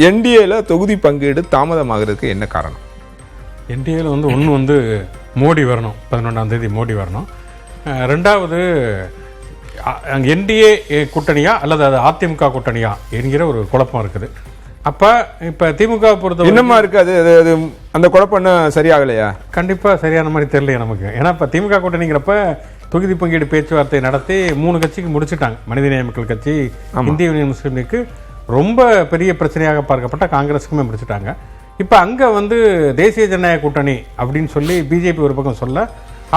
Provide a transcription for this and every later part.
என்டிஏல தொகுதி பங்கீடு தாமதமாகிறதுக்கு என்ன காரணம்? என்டிஏல ஒன்று மோடி வரணும், 11ஆம் தேதி மோடி வரணும். ரெண்டாவது என்டிஏ கூட்டணியா அல்லது அது அதிமுக கூட்டணியா என்கிற ஒரு குழப்பம் இருக்குது. அப்போ இப்போ திமுக பொறுத்த என்னமா இருக்கு அது அந்த குழப்பம் சரியாகலையா? கண்டிப்பாக சரியான மாதிரி தெரியலையா நமக்கு. ஏன்னா இப்போ திமுக கூட்டணிங்கிறப்ப தொகுதி பங்கீடு பேச்சுவார்த்தை நடத்தி 3 கட்சிக்கு முடிச்சுட்டாங்க. மனிதநேய மக்கள் கட்சி, இந்திய யூனியன் முஸ்லீம் லீக்கு, ரொம்ப பெரிய பிரச்சனையாக பார்க்கப்பட்ட காங்கிரஸுக்குமே முடிச்சுட்டாங்க. இப்போ அங்கே தேசிய ஜனநாயக கூட்டணி அப்படின்னு சொல்லி பிஜேபி ஒரு பக்கம் சொல்ல,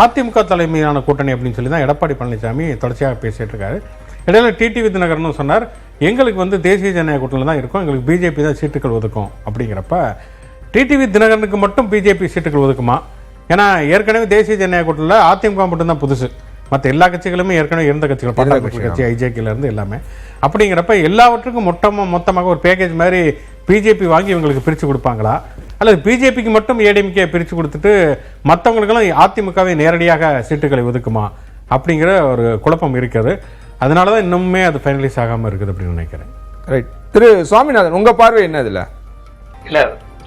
அதிமுக தலைமையிலான கூட்டணி அப்படின்னு சொல்லி தான் எடப்பாடி பழனிசாமி தொடர்ச்சியாக பேசிட்டு இருக்காரு. இடையில டிடிவி தினகரன் சொன்னார், எங்களுக்கு தேசிய ஜனநாயக கூட்டணியில் தான் இருக்கும், எங்களுக்கு பிஜேபி தான் சீட்டுகள் ஒதுக்கும். அப்படிங்கிறப்ப டிடிவி தினகரனுக்கு மட்டும் பிஜேபி சீட்டுகள் ஒதுக்குமா? ஏன்னா ஏற்கனவே தேசிய ஜனநாயக கூட்டணியில் அதிமுக மட்டும்தான் புதுசு, மற்ற எல்லா கட்சிகளுமே ஏற்கனவே இருந்த கட்சிகள், பாட்டாளி கட்சி, ஐஜேகேல இருந்து எல்லாமே. அப்படிங்கிறப்ப எல்லாவற்றுக்கும் மொத்தமாக ஒரு பேக்கேஜ் மாதிரி பிஜேபி வாங்கி இவங்களுக்கு பிரித்து கொடுப்பாங்களா, அல்லது பிஜேபிக்கு மட்டும் ஏடிஎம்கே பிரித்து கொடுத்துட்டு மற்றவங்களுக்கெல்லாம் அதிமுகவை நேரடியாக சீட்டுகளை ஒதுக்குமா அப்படிங்கிற ஒரு குழப்பம் இருக்கிறது. அதனால தான் இன்னுமே அது ஃபைனலைஸ் ஆகாமல் இருக்குது அப்படின்னு நினைக்கிறேன். ரைட். திரு சுவாமிநாதன், உங்க பார்வை என்ன? இதுல இல்ல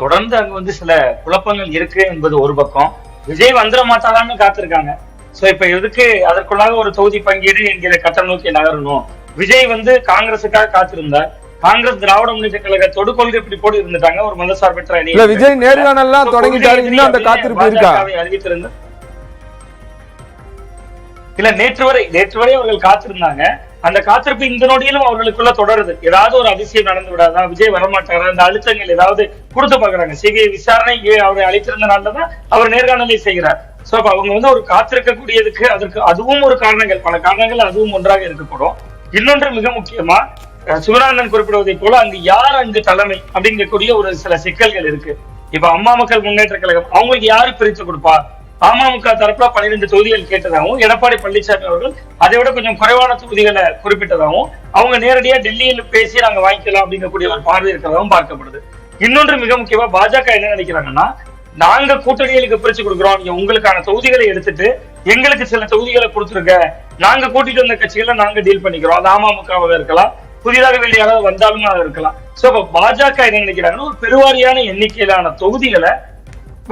தொடர்ந்து அங்க சில குழப்பங்கள் இருக்கு என்பது ஒரு பக்கம். விஜய் வந்துட மாட்டாரான்னு காத்திருக்காங்க. சோ இப்ப எதுக்கு அதற்குள்ளாக ஒரு தொகுதி பங்கீடு என்கிற கட்டம் நோக்கி நகரணும்? விஜய் காங்கிரசுக்காக காத்திருந்தார். காங்கிரஸ் திராவிட முன்னேற்ற கழகத்தோடு கொள்கை பிடிப்போடு இருந்துட்டாங்க. ஒரு மதசார்பற்ற அணி. விஜய் நேர்காணல்லாம் தொடங்கிட்டாரு, இன்னும் அந்த காத்திருப்பு இருக்கா? அறிவித்திருந்தார். இல்ல நேற்று வரை அவர்கள் காத்திருந்தாங்க. அந்த காத்திருப்பு இந்த நொடியிலும் அவர்களுக்குள்ள தொடருது. ஏதாவது ஒரு அதிசயம் நடந்து விடாதா, விஜய் வரமாட்டாரா, அந்த அழுத்தங்கள் ஏதாவது கொடுத்து பாக்குறாங்க. சிபிஐ விசாரணை அவரை அழைத்திருந்தனாலதான் அவர் நேர்காணலை செய்கிறார். சோ அப்ப அவங்க ஒரு காத்திருக்கக்கூடியதுக்கு அதற்கு அதுவும் ஒரு காரணங்கள், பல காரணங்கள் அதுவும் ஒன்றாக இருக்கக்கூடும். இன்னொன்று மிக முக்கியமா சிவரானந்தன் குறிப்பிடுவதை போல அங்கு யார் அங்கு தலைமை அப்படிங்கக்கூடிய ஒரு சில சிக்கல்கள் இருக்கு. இப்ப அம்மா மக்கள் முன்னேற்ற கழகம் அவங்களுக்கு யாரு பிரித்து கொடுப்பா? அமமுக தரப்புல 12 தொகுதிகள் கேட்டதாகவும், எடப்பாடி பழனிசாமி அவர்கள் அதை விட கொஞ்சம் குறைவான தொகுதிகளை குறிப்பிட்டதாகவும், அவங்க நேரடியா டெல்லியில் பேசி நாங்க வாங்கிக்கலாம் அப்படிங்கக்கூடிய ஒரு பார்வை இருக்கிறதாகவும் பார்க்கப்படுது. இன்னொன்று மிக முக்கியமா பாஜக என்ன நினைக்கிறாங்கன்னா, நாங்க கூட்டணிகளுக்கு பிரிச்சு கொடுக்குறோம், நீங்க உங்களுக்கான தொகுதிகளை எடுத்துட்டு எங்களுக்கு சில தொகுதிகளை கொடுத்துருங்க, நாங்க கூட்டிட்டு வந்த கட்சிகளை நாங்க டீல் பண்ணிக்கிறோம். அது அமமுகவாக இருக்கலாம், புதிதாக வேண்டிய யாராவது வந்தாலும் அது இருக்கலாம். சோ இப்ப பாஜக என்ன நினைக்கிறாங்கன்னா, ஒரு பெருவாரியான எண்ணிக்கையிலான தொகுதிகளை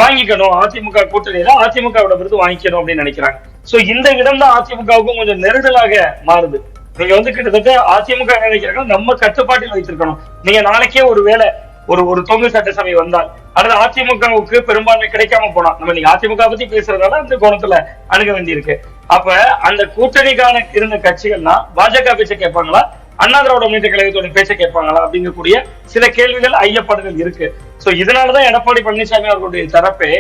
வாங்கிக்கணும், அதிமுக கூட்டணியில அதிமுகவோட விருது வாங்கிக்கணும் அப்படின்னு நினைக்கிறாங்க. சோ இந்த இடம் தான் அதிமுகவுக்கும் கொஞ்சம் நெருடலாக மாறுது. நீங்க கிட்டத்தட்ட அதிமுக என்ன நினைக்கிறாங்க, நம்ம கட்டுப்பாட்டில் வைத்திருக்கணும். நீங்க நாளைக்கே ஒரு வேலை ஒரு தொங்கு சட்டசபை வந்தால் அல்லது அதிமுகவுக்கு பெரும்பான்மை கிடைக்காம போனா, நம்ம நீங்க அதிமுக பத்தி பேசுறதால அந்த கோணத்துல அணுக வேண்டியிருக்கு. அப்ப அந்த கூட்டணிக்கான இருந்த கட்சிகள்னா பாஜக பேச்சை கேட்பாங்களா, அண்ணா திராவிட முன்னேற்ற கழகத்தோட பேச்சை கேட்பாங்களா அப்படிங்கக்கூடிய சில கேள்விகள், ஐயப்பாடுகள் இருக்கு. சோ இதனாலதான் எடப்பாடி பழனிசாமி அவர்களுடைய தரப்பே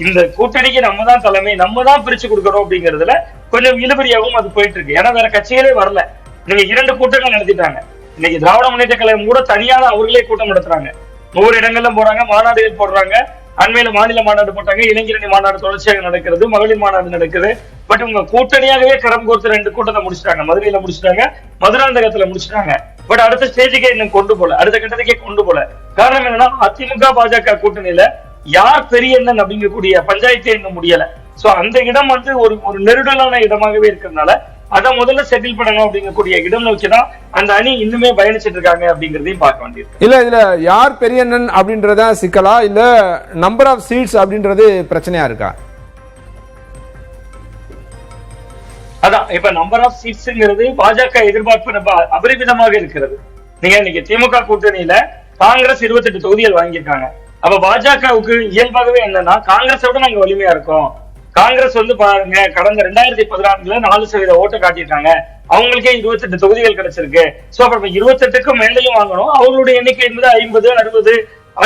இந்த கூட்டணிக்கு நம்ம தான் தலைமை, நம்ம தான் பிரிச்சு கொடுக்கறோம் அப்படிங்கறதுல கொஞ்சம் இழுபறியாகவும் அது போயிட்டு இருக்கு. ஏன்னா வேற கட்சிகளே வரல. நீங்க 2 கூட்டங்கள் நடத்திட்டாங்க. இன்னைக்கு திராவிட முன்னேற்ற கழகம் கூட தனியான அவர்களே கூட்டம் நடத்துறாங்க, ஒவ்வொரு இடங்கள்ல போறாங்க, மாநாடுகள் போடுறாங்க. அண்மையில மாநில மாநாடு போட்டாங்க, இளைஞரணி மாநாடு தொடர்ச்சியாக நடக்கிறது, மகளிர் மாநாடு நடக்குது. பட் உங்க கூட்டணியாகவே கரம் கோர்த்து 2 கூட்டத்தை முடிச்சிட்டாங்க. மதுரையில முடிச்சிட்டாங்க, மதுராந்தகத்துல முடிச்சிட்டாங்க. பட் அடுத்த ஸ்டேஜுக்கே இன்னும் கொண்டு போல, அடுத்த கட்டத்துக்கே கொண்டு போல. காரணம் என்னன்னா, அதிமுக பாஜக கூட்டணியில யார் பெரிய எண்ணன் அப்படிங்கக்கூடிய பஞ்சாயத்தே இன்னும் முடியல. சோ அந்த இடம் ஒரு நெருடலான இடமாகவே இருக்கிறதுனால அதை முதல்ல செட்டில் பண்ணணும் அப்படிங்கக்கூடிய இடம் நோக்கிதான் அந்த அணி இன்னுமே பயணிச்சிட்டு இருக்காங்க அப்படிங்கறதையும் பார்க்க வேண்டியிருக்கு. இல்ல இதுல யார் பெரியண்ணன் அப்படின்றத சிக்கலா, இல்ல நம்பர் ஆஃப் சீட்ஸ் அப்படின்றது பிரச்சனையா இருக்கா? அதான் இப்ப நம்பர் ஆஃப் சீட்ஸ்ங்கிறது பாஜக எதிர்பார்ப்பு அபரிமிதமாக இருக்கிறது. நீங்க இன்னைக்கு திமுக கூட்டணியில காங்கிரஸ் 28 தொகுதிகள் வாங்கியிருக்காங்க. அப்ப பாஜகவுக்கு இயல்பாகவே என்னன்னா, காங்கிரஸை விட நாங்க வலிமையா இருக்கோம். காங்கிரஸ் பாருங்க, கடந்த 2016 4% ஓட்டை காட்டியிருக்காங்க, அவங்களுக்கே 28 தொகுதிகள் கிடைச்சிருக்கு. சோ அப்ப 28க்கும் மேலையும் வாங்கணும். அவங்களுடைய எண்ணிக்கை என்பது 50, 60,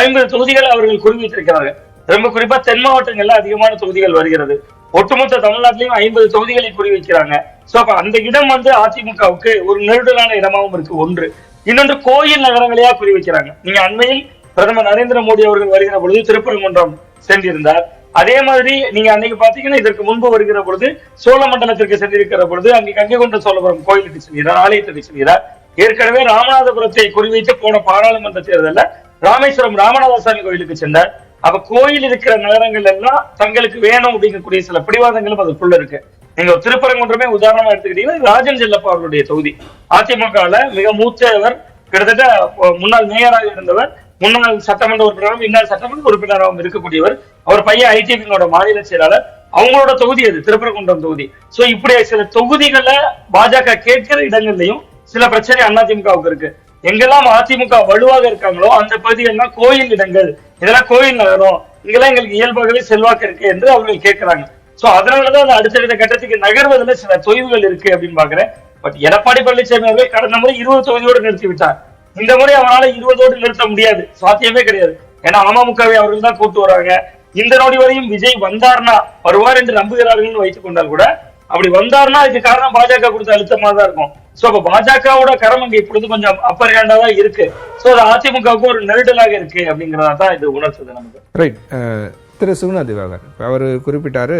50 தொகுதிகள் அவர்கள் குறிவித்திருக்கிறார்கள். ரொம்ப குறிப்பா தென் மாவட்டங்கள்ல அதிகமான தொகுதிகள் வருகிறது. ஒட்டுமொத்த தமிழ்நாட்டிலையும் 50 தொகுதிகளை குறிவைக்கிறாங்க. சோ அப்ப அந்த இடம் அதிமுகவுக்கு ஒரு நெருடலான இடமாவும் இருக்கு. ஒன்று. இன்னொன்று, கோயில் நகரங்களையா குறிவைக்கிறாங்க. நீங்க அண்மையில் பிரதமர் நரேந்திர மோடி அவர்கள் வருகிற பொழுது திருப்பரங்குன்றம் சென்றிருந்தார். அதே மாதிரி நீங்க அன்னைக்கு பாத்தீங்கன்னா, இதற்கு முன்பு வருகிற பொழுது சோழமண்டலத்திற்கு சென்றிருக்கிற பொழுது அங்கே கங்கை கொண்ட சோழபுரம் கோயிலுக்கு செல்கிறார், ஆலயத்துக்கு செல்கிறார். ஏற்கனவே ராமநாதபுரத்தை குறிவைத்து போன பாராளுமன்ற தேர்தலில் ராமேஸ்வரம் ராமநாதசாமி கோயிலுக்கு சென்றார். அப்ப கோயில் இருக்கிற நகரங்கள் எல்லாம் தங்களுக்கு வேணும் அப்படிங்கக்கூடிய சில பிடிவாதங்களும் அதுக்குள்ள இருக்கு. நீங்க திருப்பரங்குன்றமே உதாரணமா எடுத்துக்கிட்டீங்கன்னா, ராஜன் செல்லப்பா அவருடைய தொகுதி. அதிமுகல மிக மூத்தவர், கிட்டத்தட்ட முன்னாள் மேயராக இருந்தவர், முன்னாள் சட்டமன்ற உறுப்பினராகவும் இன்னாள் சட்டமன்ற உறுப்பினராகவும் இருக்கக்கூடியவர். அவர் பையன் ஐடிவிங்கோட மாநில செயலாளர். அவங்களோட தொகுதி அது திருப்பரங்குன்றம் தொகுதி. சோ இப்படி சில தொகுதிகளை பாஜக கேட்கிற இடங்கள்லயும் சில பிரச்சனை அதிமுகவுக்கு இருக்கு. எங்கெல்லாம் அதிமுக வலுவாக இருக்காங்களோ அந்த பகுதிகள்லாம் கோயில் இடங்கள், இதெல்லாம் கோயில் நகரம், இங்கெல்லாம் எங்களுக்கு இயல்பாகவே செல்வாக்கு இருக்கு என்று அவர்கள் கேட்கிறாங்க. சோ அதனாலதான் அந்த அடுத்தடுத்த கட்டத்துக்கு நகர்வதில் சில தொய்வுகள் இருக்கு அப்படின்னு பாக்குறேன். பட் எடப்பாடி பழனிசாமி அவர்கள் கடந்த முறை 20 தொகுதியோடு நிறுத்தி விட்டார். இந்த முறை அவரால் 20ஓடு நிறுத்த முடியாது, சாத்தியமே கிடையாது. ஏன்னா அமமுகவை அவர்கள் தான் கூட்டு வராங்க. இந்த நொடி வரையும் விஜய் வந்தார்னா வருவார் என்று நம்புகிறார்கள் வைத்துக் கொண்டால் கூட, அப்படி வந்தார்னா அதுக்கு காரணம் பாஜக கொடுத்த அழுத்தமா தான் இருக்கும். சோ அப்ப பாஜகவோட கரம் அங்க இப்பொழுது கொஞ்சம் அப்பர் ஹேண்டா தான் இருக்கு. சோ அது அதிமுகவுக்கு ஒரு நெருடலாக இருக்கு அப்படிங்கறதா தான் இது உணர்த்துது நமக்கு. ரைட். திரு சுகுணா திவாகர் அவர் குறிப்பிட்டாரு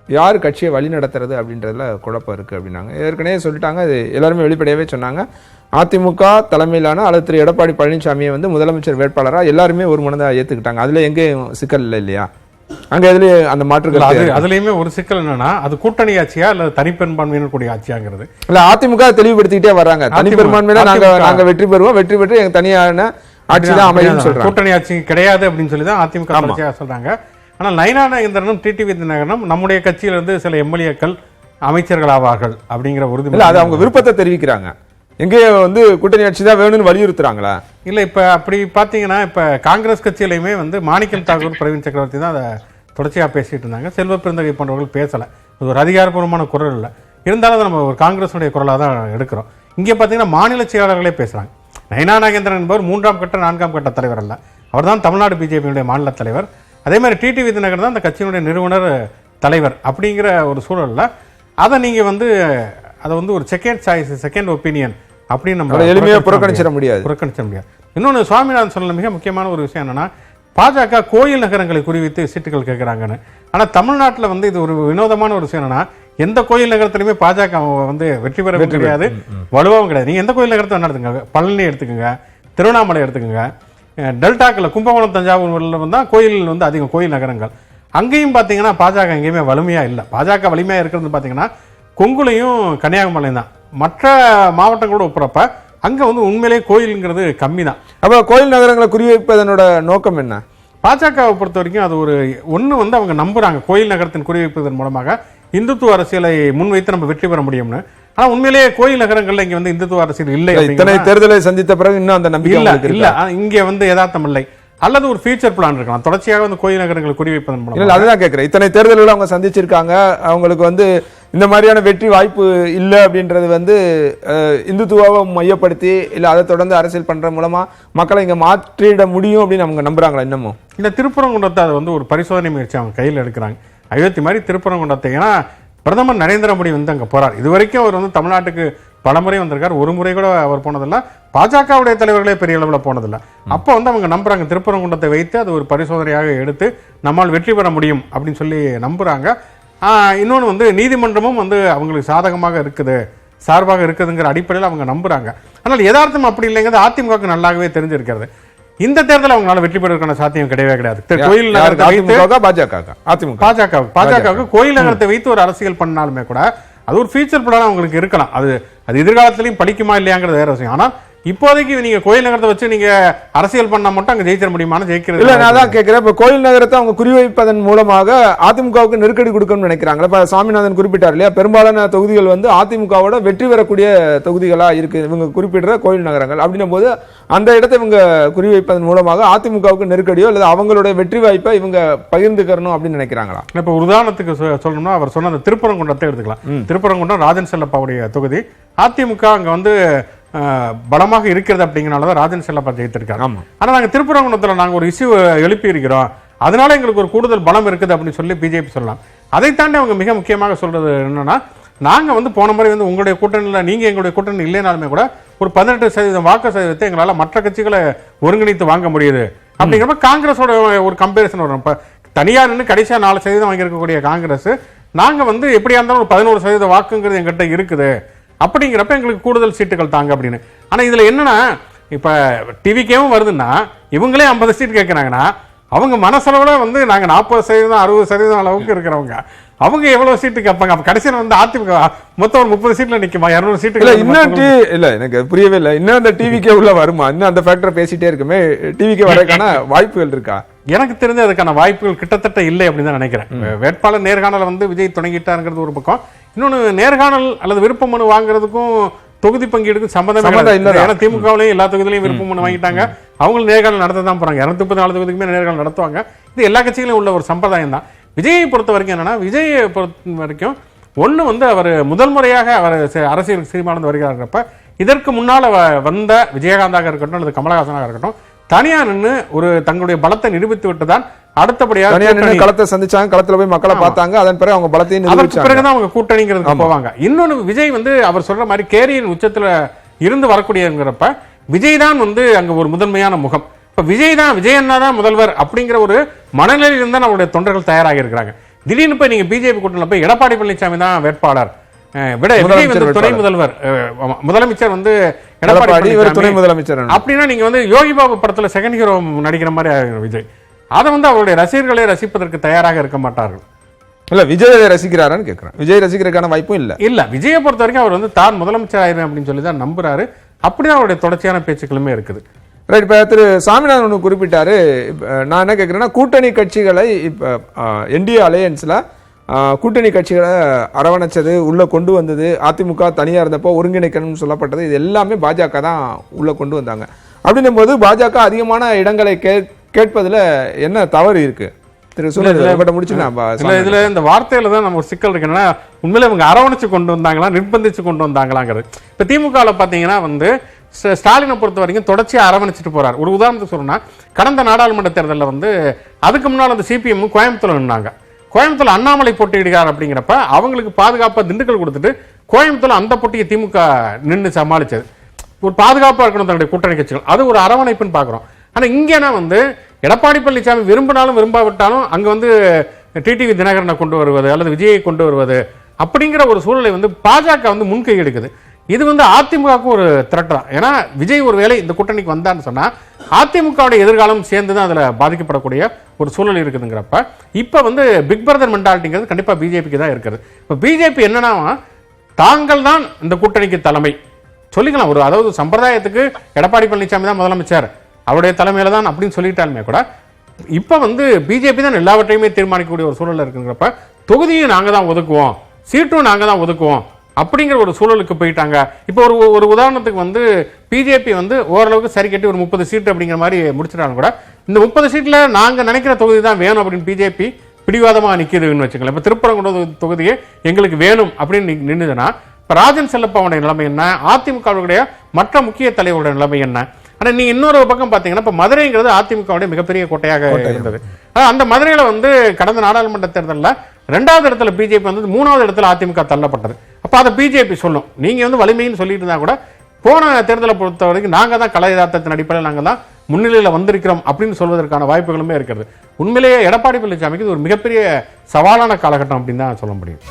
யார் கட்சியை வழி நடத்துறது அப்படின்றதுல குழப்பம் இருக்கு அப்படின்னாங்க. ஏற்கனவே சொல்லிட்டாங்க, அது எல்லாருமே வெளிப்படையாவே சொன்னாங்க. அதிமுக தலைமையிலான அல்லது திரு எடப்பாடி பழனிசாமியை வந்து முதலமைச்சர் வேட்பாளராக எல்லாருமே ஒரு மனதாக ஏத்துக்கிட்டாங்க. அதுல எங்கேயும் சிக்கல் இல்லை இல்லையா? அங்க எதுல அந்த மாற்று அதுலயுமே ஒரு சிக்கல் என்னன்னா, அது கூட்டணி ஆட்சியா அல்லது தனிப்பெரும்பான்மையினர் கூடிய ஆட்சியாங்கிறது இல்ல. அதிமுக தெளிவுபடுத்திக்கிட்டே வர்றாங்க, தனிப்பெரும்பான்மையில நாங்க வெற்றி பெறுவோம், வெற்றி பெற்று எங்க தனியான ஆட்சி தான் அமையும் சொல்றாங்க. கூட்டணி ஆட்சி கிடையாது அப்படின்னு சொல்லி தான் அதிமுக சொல்றாங்க. ஆனால் நயினா நாகேந்திரனும் டிடிவி தினகரனும் நம்முடைய கட்சியிலிருந்து சில எம்எல்ஏக்கள் அமைச்சர்கள் ஆவார்கள் அப்படிங்கிற உறுதி இல்ல, அது அவங்க விருப்பத்தை தெரிவிக்கிறாங்க. எங்கேயோ வந்து கூட்டணி ஆட்சி தான் வேணும்னு வலியுறுத்துறாங்களா? இல்ல, இப்ப அப்படி பாத்தீங்கன்னா இப்ப காங்கிரஸ் கட்சியிலையுமே வந்து மாணிக்கம் தாக்கூர், பிரவீன் சக்கரவர்த்தி தான் அதை தொடர்ச்சியா பேசிட்டு இருந்தாங்க. செல்வ பெருந்தகை போன்றவர்கள் பேசல. அது ஒரு அதிகாரப்பூர்வமான குரல் இல்லை. இருந்தாலும் நம்ம ஒரு காங்கிரஸுடைய குரலாக தான் எடுக்கிறோம். இங்கே பார்த்தீங்கன்னா மாநில செயலாளர்களே பேசுறாங்க. நயினா நாகேந்திரன் என்பவர் 3ஆம் கட்ட 4ஆம் கட்ட தலைவர் அல்ல, அவர் தான் தமிழ்நாடு பிஜேபியுடைய மாநில தலைவர். அதே மாதிரி டிடிவி தினகரன் தான் அந்த கட்சியினுடைய நிறுவனர் தலைவர். அப்படிங்கிற ஒரு சூழல்ல அதை நீங்க வந்து அதை வந்து ஒரு செகண்ட் சாய்ஸ், செகண்ட் ஒப்பீனியன் அப்படின்னு நம்ம எளிமையாக புறக்கணிச்சிட முடியாது. இன்னொன்று சுவாமிநாதன் சொன்ன மிக முக்கியமான ஒரு விஷயம் என்னன்னா, பாஜக கோயில் நகரங்களை குறிவித்து சீட்டுகள் கேட்குறாங்கன்னு. ஆனால் தமிழ்நாட்டில் வந்து இது ஒரு வினோதமான ஒரு விஷயம் என்னன்னா, எந்த கோயில் நகரத்திலுமே பாஜக வந்து வெற்றி பெற கிடையாது, வலுவாகவும் கிடையாது. நீங்கள் எந்த கோயில் நகரத்தை நடத்துங்க, பழனி எடுத்துக்கோங்க, திருவண்ணாமலை எடுத்துக்கோங்க, டெல்டாக்கில் கும்பகோணம் தஞ்சாவூர்ல தான் கோயில் வந்து அதிகம் கோயில் நகரங்கள். அங்கேயும் பார்த்தீங்கன்னா பாஜக எங்கேயுமே வலிமையாக இல்லை. பாஜக வலிமையாக இருக்கிறது பார்த்தீங்கன்னா கொங்குலையும் கன்னியாகுமரியும் தான். மற்ற மாவட்டங்களோட ஒப்புறப்ப அங்கே வந்து உண்மையிலேயே கோயிலுங்கிறது கம்மி தான். அப்போ கோயில் நகரங்களை குறிவைப்பதனோட நோக்கம் என்ன? பாஜகவை பொறுத்த வரைக்கும் அது ஒரு ஒன்று வந்து அவங்க நம்புறாங்க, கோயில் நகரத்தின் குறிவைப்பதன் மூலமாக இந்துத்துவ அரசியலை முன்வைத்து நம்ம வெற்றி பெற முடியும்னு. ஆனா உண்மையிலேயே கோயில் நகரங்கள்ல இங்க வந்து இந்துத்துவ அரசியல் இல்லை. இத்தனை தேர்தலை சந்தித்த பிறகு இன்னும் அந்த நம்பிக்கை இல்ல. இங்க வந்து யதார்த்தம் இல்லை, அல்லது ஒரு ஃபியூச்சர் பிளான் இருக்கலாம் தொடர்ச்சியாக வந்து கோயில் நகரங்களை குறிவைப்பதன் மூலம். இல்ல, அதுதான் கேட்கிறேன். இத்தனை தேர்தல்கள் அவங்க சந்திச்சிருக்காங்க, அவங்களுக்கு வந்து இந்த மாதிரியான வெற்றி வாய்ப்பு இல்லை அப்படின்றது வந்து இந்துத்துவாவை மையப்படுத்தி இல்லை அதை தொடர்ந்து அரசியல் பண்ற மூலமா மக்களை இங்க மாற்றிட முடியும் அப்படின்னு அவங்க நம்புறாங்களா இன்னமும்? இந்த திருப்பரங்குன்றத்தை அது வந்து ஒரு பரிசோதனை முயற்சி அவங்க கையில் எடுக்கிறாங்க. அயோத்தி மாதிரி திருப்பரங்குன்றத்தை, ஏன்னா பிரதமர் நரேந்திர மோடி வந்து அங்கே போறார். இது வரைக்கும் அவர் வந்து தமிழ்நாட்டுக்கு பல முறை வந்திருக்கார், ஒரு முறை கூட அவர் போனதில்லை. பாஜகவுடைய தலைவர்களே பெரிய அளவில் போனதில்லை. அப்போ வந்து அவங்க நம்புறாங்க, திருப்பரங்குன்றத்தை வைத்து அது ஒரு பரிசோதனையாக எடுத்து நம்மால் வெற்றி பெற முடியும் அப்படின்னு சொல்லி நம்புறாங்க. இன்னொன்று வந்து நீதிமன்றமும் வந்து அவங்களுக்கு சாதகமாக இருக்குது, சார்பாக இருக்குதுங்கிற அடிப்படையில் அவங்க நம்புறாங்க. ஆனால் யதார்த்தம் அப்படி இல்லைங்கிறது அதிமுகவுக்கு நல்லாகவே தெரிஞ்சிருக்கிறது. இந்த தேர்தல் அவங்களால வெற்றி பெறுவதற்கான சாத்தியம் கிடையவே கிடையாது. கோயில் நகரத்தை பாஜகவுக்கு கோயில் நகரத்தை வைத்து ஒரு அரசியல் பண்ணாலுமே கூட அது ஒரு ஃபியூச்சர் பிளான் அவங்களுக்கு இருக்கலாம். அது எதிர்காலத்திலையும் பலிக்குமா இல்லையாங்கிறது வேற விஷயம். ஆனால் இப்போதைக்கு நீங்க கோயில் நகரத்தை வச்சு நீங்க அரசியல் பண்ணா மட்டும் அங்க ஜெயிச்சிட முடியுமான்னு ஜெயிக்கிறது இல்ல. நான் தான் கேட்கிறேன், இப்ப கோயில் நகரத்தை அவங்க குறிவைப்பதன் மூலமாக அதிமுகவுக்கு நெருக்கடி கொடுக்கணும்னு நினைக்கிறாங்களா? இப்ப சாமிநாதன் குறிப்பிட்டார் இல்லையா, பெரும்பாலான தொகுதிகள் வந்து அதிமுகவோட வெற்றி பெறக்கூடிய தொகுதிகளா இருக்கு இவங்க குறிப்பிடுற கோயில் நகரங்கள். அப்படின்னும் போது அந்த இடத்தை இவங்க குறிவைப்பதன் மூலமாக அதிமுகவுக்கு நெருக்கடியோ அல்லது அவங்களுடைய வெற்றி வாய்ப்பை இவங்க பகிர்ந்துக்கணும் அப்படின்னு நினைக்கிறாங்களா? இப்ப உதாரணத்துக்கு சொல்லணும்னா அவர் சொன்ன அந்த திருப்பரங்குன்றத்தை எடுத்துக்கலாம். திருப்பரங்குன்றம் ராஜன் செல்லப்பாவுடைய தொகுதி. அதிமுக அங்க வந்து பலமாக இருக்கிறது அப்படிங்கிறனாலதான் ராஜன் செல்லப்பா ஜெயித்திருக்காங்க. ஆனா நாங்க திருப்பரங்குன்றத்துல நாங்க ஒரு இஷ்யூ எழுப்பி இருக்கிறோம், அதனால எங்களுக்கு ஒரு கூடுதல் பலம் இருக்குது அப்படின்னு சொல்லி பிஜேபி சொல்லலாம். அதை தாண்டி அவங்க மிக முக்கியமாக சொல்றது என்னன்னா, நாங்க வந்து போன முறை வந்து உங்களுடைய கூட்டணியில நீங்க எங்களுடைய கூட்டணி இல்லைனாலுமே கூட ஒரு 18% வாக்கு சதவீதத்தை எங்களால மற்ற கட்சிகளை ஒருங்கிணைத்து வாங்க முடியுது அப்படிங்கிறப்ப காங்கிரஸோட ஒரு கம்பேரிசன் வரும். இப்ப தனியார் கடைசியா 4% வாங்கியிருக்கக்கூடிய காங்கிரஸ் நாங்க வந்து எப்படியா இருந்தாலும் ஒரு 11% வாக்குங்கிறது எங்கிட்ட இருக்குது அப்படிங்கிறப்ப எங்களுக்கு கூடுதல் சீட்டுகள் தாங்க அப்படின்னு. ஆனா இதுல என்னன்னா, இப்ப டிவிக்கேவும் வருதுன்னா இவங்களே 50 சீட் கேட்கிறாங்கன்னா அவங்க மனசளவுல வந்து நாங்க 40% 60% அளவுக்கு இருக்கிறவங்க. அவங்க எவ்வளவு சீட்டு கேட்பாங்க? அப்ப கடைசியில் வந்து அதிமுக மொத்தம் ஒரு 30 சீட்ல நிக்குமா, 200 இல்ல சீட்டு? இன்னும் இல்ல எனக்கு புரியவே இல்லை. இன்னும் அந்த டிவிக்கே உள்ள வருமா? இன்னும் அந்த ஃபேக்டர் பேசிட்டே இருக்குமே, டிவிக்கே வரதுக்கான வாய்ப்புகள் இருக்கா? எனக்கு தெரிஞ்ச அதுக்கான வாய்ப்புகள் கிட்டத்தட்ட இல்லை அப்படின்னு தான் நினைக்கிறேன். வேட்பாளர் நேர்காணல வந்து விஜய் தொடங்கிட்டாருங்கிறது ஒரு பக்கம். இன்னொன்னு, நேர்காணல் அல்லது விருப்ப மனு வாங்குறதுக்கும் தொகுதி பங்கீடுக்கும் சம்பந்தமே இல்லை. ஏன்னா திமுகவிலையும் எல்லா தொகுதியிலையும் விருப்ப மனு வாங்கிட்டாங்க. அவங்களும் நேர்காணல் நடத்த தான் போறாங்க. 234 தொகுதிக்குமே நேர்காணல் நடத்துவாங்க. இது எல்லா கட்சிகளையும் உள்ள ஒரு சம்பிரதாயம் தான். விஜயை பொறுத்த வரைக்கும் என்னன்னா, விஜயை பொறுத்த வரைக்கும் ஒண்ணு வந்து அவர் முதல் முறையாக அவர் அரசியல் சினிமானது வருகிறாருப்ப, இதற்கு முன்னால் வந்த விஜயகாந்தாக இருக்கட்டும் அல்லது கமலஹாசனாக இருக்கட்டும், தனியா நின்று ஒரு தங்களுடைய பலத்தை நிரூபித்து விட்டு தான் அடுத்தபடியாக களத்தை சந்திச்சாங்க, களத்துல போய் மக்களை பார்த்தாங்க. அதன் பிறகு அவங்க பலத்தையும் அதற்கு பிறகுதான் அவங்க கூட்டணிங்கிறதுக்கு போவாங்க. இன்னொன்னு, விஜய் வந்து அவர் சொல்ற மாதிரி கேரியின் உச்சத்துல இருந்து வரக்கூடியங்கிறப்ப விஜய் தான் வந்து அங்க ஒரு முதன்மையான முகம். இப்ப விஜய் அண்ணா தான் முதல்வர் அப்படிங்கிற ஒரு மனநிலையில் இருந்தா நம்மளுடைய தொண்டர்கள் தயாராக இருக்கிறாங்க. திடீர்னு போய் நீங்க பிஜேபி கூட்டணியில் போய் எடப்பாடி பழனிசாமி தான் வேட்பாளர், விஜய் வந்து துணை முதல்வர், முதலமைச்சர் வந்து எடப்பாடி துணை முதலமைச்சர் அப்படின்னா நீங்க வந்து யோகி பாபு படத்துல செகண்ட் ஹீரோ நடிக்கிற மாதிரி விஜய் அதை வந்து அவருடைய ரசிகர்களை ரசிப்பதற்கு தயாராக இருக்க மாட்டார்கள். இல்ல விஜய் ரசிக்கிறாரான்னு கேட்கிறேன். விஜய் ரசிக்கிறதுக்கான வாய்ப்பும் இல்ல. விஜயை பொறுத்த வரைக்கும் அவர் வந்து தான் முதலமைச்சர் ஆயிரும் அப்படின்னு சொல்லி தான் நம்புறாரு. அப்படிதான் அவருடைய தொடர்ச்சியான பேச்சுக்களுமே இருக்குது. ரைட். இப்போ திரு சாமிநாதன் ஒன்று குறிப்பிட்டாரு. நான் என்ன கேட்குறேன்னா, கூட்டணி கட்சிகளை இப்போ என்டிஏ அலையன்ஸில் கூட்டணி கட்சிகளை அரவணைச்சது, உள்ளே கொண்டு வந்தது, அதிமுக தனியாக இருந்தப்போ ஒருங்கிணைக்கணும்னு சொல்லப்பட்டது, இது எல்லாமே பாஜக தான் உள்ளே கொண்டு வந்தாங்க. அப்படின்னும் போது பாஜக அதிகமான இடங்களை கேட்பதில் என்ன தவறு இருக்கு? திரு சுனில் முடிச்சுன்னா இதுல இந்த வார்த்தையில தான் நம்ம ஒரு சிக்கல் இருக்கு. என்னன்னா, உண்மையில இவங்க அரவணைச்சு கொண்டு வந்தாங்களா, நிர்பந்திச்சு கொண்டு வந்தாங்களாங்கிறது. இப்ப திமுகவில் பாத்தீங்கன்னா வந்து ஸ்டாலினை பொறுத்த வரைக்கும் தொடர்ச்சியா அரவணைச்சிட்டு போறாரு. ஒரு உதாரணத்துக்கு சொல்லணும்னா, கடந்த நாடாளுமன்ற தேர்தலில் வந்து அதுக்கு முன்னால் அந்த சிபிஎம் கோயம்புத்தூர்ல நின்னாங்க. கோயம்புத்தூர்ல அண்ணாமலை போட்டியிடுகிறார் அப்படிங்கிறப்ப அவங்களுக்கு பாதுகாப்பா திண்டுக்கல் கொடுத்துட்டு கோயம்புத்தூர்ல அந்த போட்டியை திமுக நின்று சமாளிச்சது. ஒரு பாதுகாப்பா இருக்கணும் தன்னுடைய கூட்டணி கட்சிகள், அது ஒரு அரவணைப்புன்னு பாக்குறோம். ஆனா இங்கன்னா வந்து எடப்பாடி பழனிசாமி விரும்பினாலும் விரும்பாவிட்டாலும் அங்க வந்து டிடிவி தினகரனை கொண்டு வருவது அல்லது விஜயை கொண்டு வருவது அப்படிங்கிற ஒரு சூழலை வந்து பாஜக வந்து முன்கை எடுக்குது. இது வந்து அதிமுகவுக்கு ஒரு த்ரெட் தான். ஏன்னா விஜய் ஒரு வேளை இந்த கூட்டணிக்கு வந்தான்னு சொன்னா அதிமுகவுடைய எதிர்காலம் சேர்ந்து தான் அதுல பாதிக்கப்படக்கூடிய ஒரு சூழல் இருக்குதுங்கிறப்ப இப்ப வந்து பிக் பிரதர் மென்டாலிட்டிங்கிறது கண்டிப்பா பிஜேபிக்கு தான் இருக்குது. இப்ப பிஜேபி என்னன்னா, தாங்கள் தான் இந்த கூட்டணிக்கு தலைமை சொல்லிக்கலாம். ஒரு அதாவது சம்பிரதாயத்துக்கு எடப்பாடி பழனிசாமி தான் முதலமைச்சர், அவருடைய தலைமையில தான் அப்படின்னு சொல்லிட்டாலுமே கூட இப்ப வந்து பிஜேபி தான் எல்லாவற்றையுமே தீர்மானிக்கக்கூடிய ஒரு சூழல் இருக்குங்கிறப்ப தொகுதியும் நாங்க தான் ஒதுக்குவோம், சீட்டும் நாங்க தான் ஒதுக்குவோம் அப்படிங்கிற ஒரு சூழலுக்கு போயிட்டாங்க. இப்போ ஒரு உதாரணத்துக்கு வந்து பிஜேபி வந்து ஓரளவுக்கு சரி கட்டி ஒரு 30 சீட்டு அப்படிங்கிற மாதிரி முடிச்சிட்டாங்க கூட, இந்த 30 சீட்ல நாங்க நினைக்கிற தொகுதி தான் வேணும் அப்படின்னு பிஜேபி பிடிவாதமா நிக்குதுன்னு வச்சுக்கலாம். இப்ப திருப்பரங்குன்றம் தொகுதியே எங்களுக்கு வேணும் அப்படின்னு நின்றுதுன்னா, இப்ப ராஜன் செல்லப்பாவுடைய நிலைமை என்ன, அதிமுகவுடைய மற்ற முக்கிய தலைவருடைய நிலைமை என்ன? ஆனா நீங்க இன்னொரு பக்கம் பாத்தீங்கன்னா, இப்ப மதுரைங்கிறது அதிமுகவுடைய மிகப்பெரிய கோட்டையாக இருந்தது. அந்த மதுரையில வந்து கடந்த நாடாளுமன்ற தேர்தலில் 2வது இடத்துல பிஜேபி வந்து 3வது இடத்துல அதிமுக தள்ளப்பட்டது. அப்ப அதை பிஜேபி சொல்லும், நீங்க வந்து வலிமைன்னு சொல்லிட்டு இருந்தா கூட போன தேர்தலை பொறுத்த வரைக்கும் நாங்க தான் கலை யதார்த்தத்தின் அடிப்படையில் நாங்க தான் முன்னிலையில் வந்திருக்கிறோம் அப்படின்னு சொல்வதற்கான வாய்ப்புகளுமே இருக்கிறது. உண்மையிலேயே எடப்பாடி பழனிசாமிக்கு இது ஒரு மிகப்பெரிய சவாலான காலகட்டம் அப்படின்னு தான் சொல்ல முடியும்.